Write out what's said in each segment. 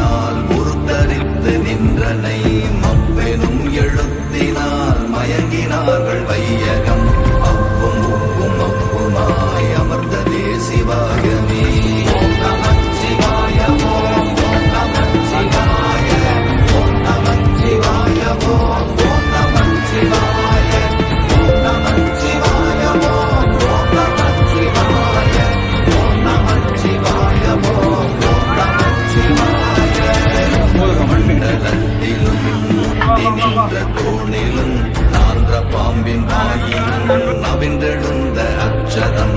மொழியினால் உருத்தரித்து நின்றனை மப்பெனும் எழுத்தினால் மயங்கினார்கள் வையகம் அவ்வும் உவ்வும் அவ்வுமாய் அமர்ந்ததே சிவாயமே. ஓம் நமச்சிவாய ஓம் நமச்சிவாய ஓம் நமச்சிவாய ஓம் நமச்சிவாய ஓம் நமச்சிவாய ஓம் நமச்சிவாய ஓம் நமச்சிவாய ஓம் நமச்சிவாய. மண்டலத்திலும் முட்டி நின்ற தோணிலும் நான்ற பாம்பின் வாயிலும் நவின்றெழுந்த அச்சரம்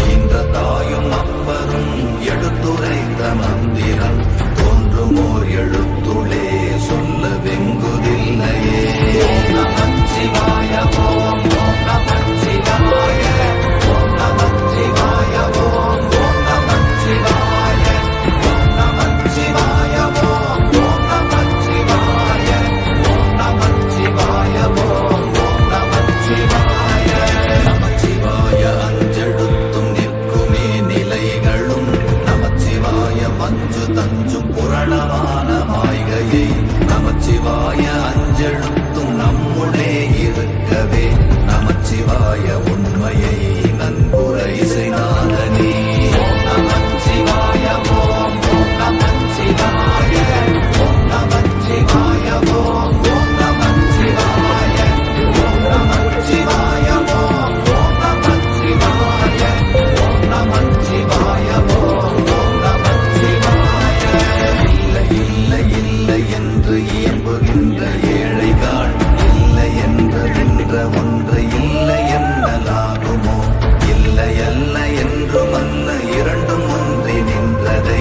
ஈன்ற தாயும் அப்பரும் எடுத்துரைத்த மந்திரம் தோன்றுமோர் எழுத்துளே சொல்ல வெங்குதில்லையே. ஓம் நமச்சிவாய ஓம் நமச்சிவாய ஓம் நமச்சிவாய ஓம் நமச்சிவாய ஓம் நமச்சிவாய ஓம் நமச்சிவாய ஓம் நமச்சிவாய ஓம் நமச்சிவாய. நமச்சிவாய அஞ்செழுத்தும் நிற்குமே நிலைகளும் நமச்சிவாய மஞ்சு தஞ்சும் புரணமான மாய்கையை நமச்சிவாய அஞ்செழுத்தும் நம்முள்ளே இருக்கவே நமச்சிவாய உண்மையை நன்குரை செய்தானே. ஓம் நமச்சிவாய ஓம் நமச்சிவாய ஓம் நமச்சிவாய ஓம் நமச்சிவாய ஓம் நமச்சிவாய ஓம் நமச்சிவாய ஓம் நமச்சிவாய ஓம் நமச்சிவாய. இல்லை இல்லை இல்லை என்று இயம்புகின்ற ஏழைகாள் இல்லை என்றதென்ற ஒன்று இல்லை என்னலாகுமோ இல்லை அல்ல என்றும் அல்ல இரண்டும் ஒன்றி நின்றதை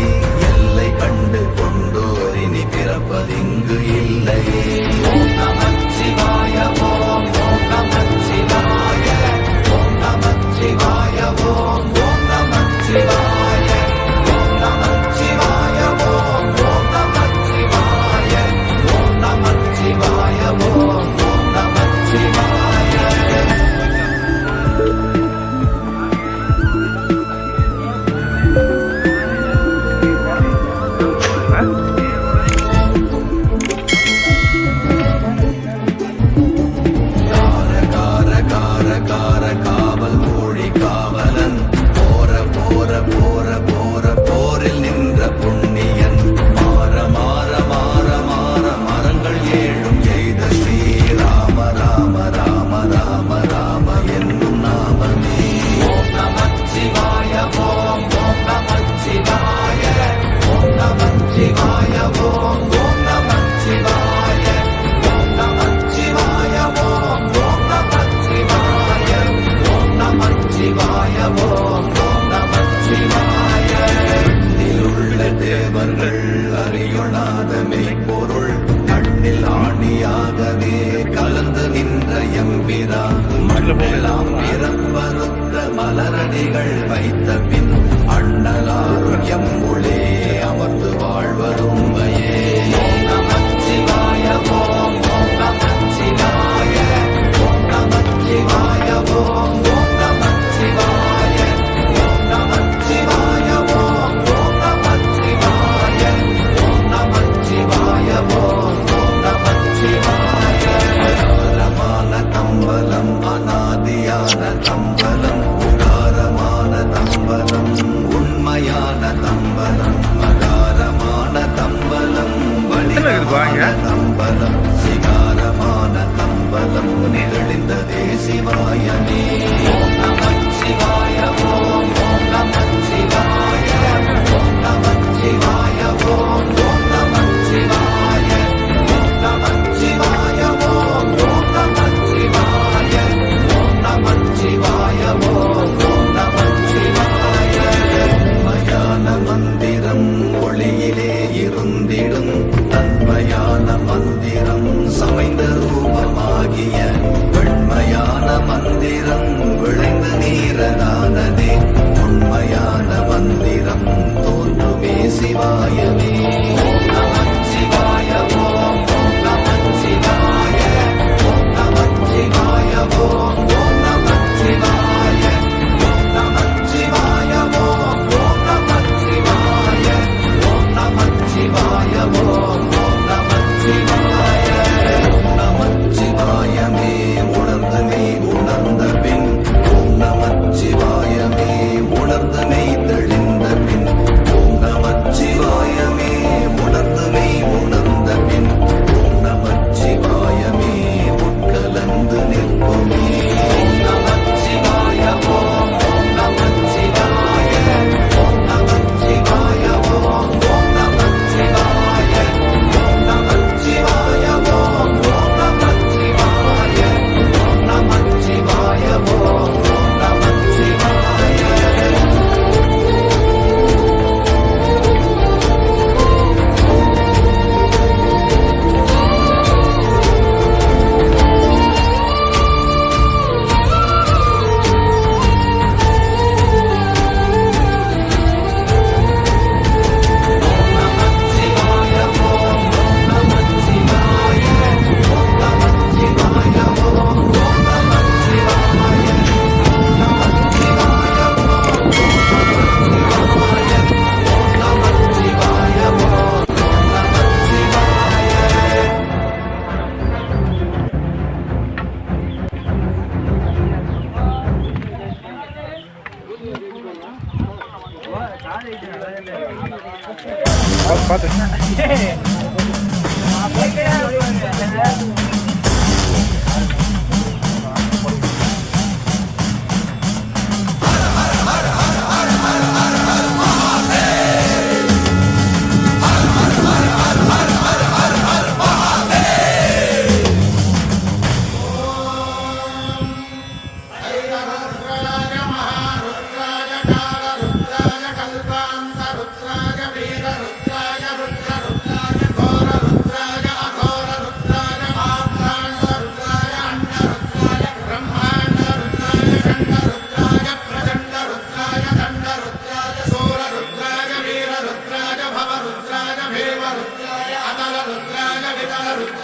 எல்லை கண்டு கொண்டோரினி பிறப்பதிங்கு இல்லையே. ஓம் நமச்சிவாய ஓம் நமச்சிவாய ஓம் நமச்சிவாய ஓம் நமச்சிவாய ஓம் நமச்சிவாய ஓம் நமச்சிவாய ஓம் நமச்சிவாய ஓம் நமச்சிவாய. கார கார கார காவல் கோழி காவலன் போற போற போற போற போரில் நின்ற புண்ணியன் மாற மாற மாற மாற மரங்கள் ஏழும் எய்த ஸ்ரீராம ராம ராம ராம ராம என்னும் நாமமே. ஓம் நமச்சிவாய ஓம் நமச்சிவாய ஓம் நமச்சிவாய ஓம் நமச்சிவாய ஓம் நமச்சிவாய ஓம் நமச்சிவாய ஓம் நமச்சிவாய ஓம் நமச்சிவாய. உள்ள தேவர்கள் அறியொணாத மெய்ப்பொருள் கண்ணில் ஆணியாகவே கலந்து நின்ற எம்பிரா மண்ணெல்லாம் பிறப்பறுத்த மலரடிகள் வைத்த பின் அண்ணலாரும் எம்முளே அமர்ந்து வாழ்வருமையே. ஓம் நமச்சிவாய ஓம் நமச்சிவாய ஓம் நமச்சிவாய ஓம் நமச்சிவாய ஓம் நமச்சிவாய ஓம் நமச்சிவாய ஓம் நமச்சிவாய ஓம் நமச்சிவாய. அகாரமான தம்பலம் அநாதியான தம்பலம் உகாரமான தம்பலம் உண்மையான தம்பலம் அகாரமான தம்பலம் வணிகமான தம்பலம் சிகாரமான தம்பலம் நிகழ்ந்ததே சிவாயமே. ஓம் நமச்சிவாய ஓம் நமச்சிவாய ஓம் நமச்சிவாய ஓம் நமச்சிவாய ஓம் நமச்சிவாய ஓம் நமச்சிவாய ஓம் நமச்சிவாய ஓம் நமச்சிவாய. உண்மையான மந்திரம் ஒளியிலே இருந்திடும் தன்மையான மந்திரம் சமைந்த ரூபமாகிய வெண்மையான மந்திரம் விளைந்து நீரதானதே உண்மையான மந்திரம் தோன்றுமே சிவாயமே. ஓம் நமச்சிவாய ஓம் நமச்சிவாய ஓம் நமச்சிவாய ஓம் நமச்சிவாய ஓம் நமச்சிவாய ஓம் நமச்சிவாய ஓம் நமச்சிவாய ஓம் நமச்சிவாய. நமச்சிவாயமே உணர்ந்து மெய் உணர்ந்த பின் ஓம் நமச்சிவாயமே உணர்ந்து மெய் தெளிந்த பின் ஓம் நமச்சிவாயமே உணர்ந்து மெய் உணர்ந்த பின் ஓம் நமச்சிவாயமே உட்கலந்து நிற்போமே. ஓம் நமச்சிவாய ஓம் நமச்சிவாய ஓம் நமச்சிவாய ஓம் நமச்சிவாய ஓம் நமச்சிவாய ஓம் நமச்சிவாய ஓம் நமச்சிவாய ஓம் நமச்சிவாய.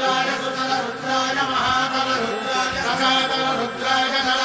रुद्राय महातल रुद्राय ससातल रुद्राय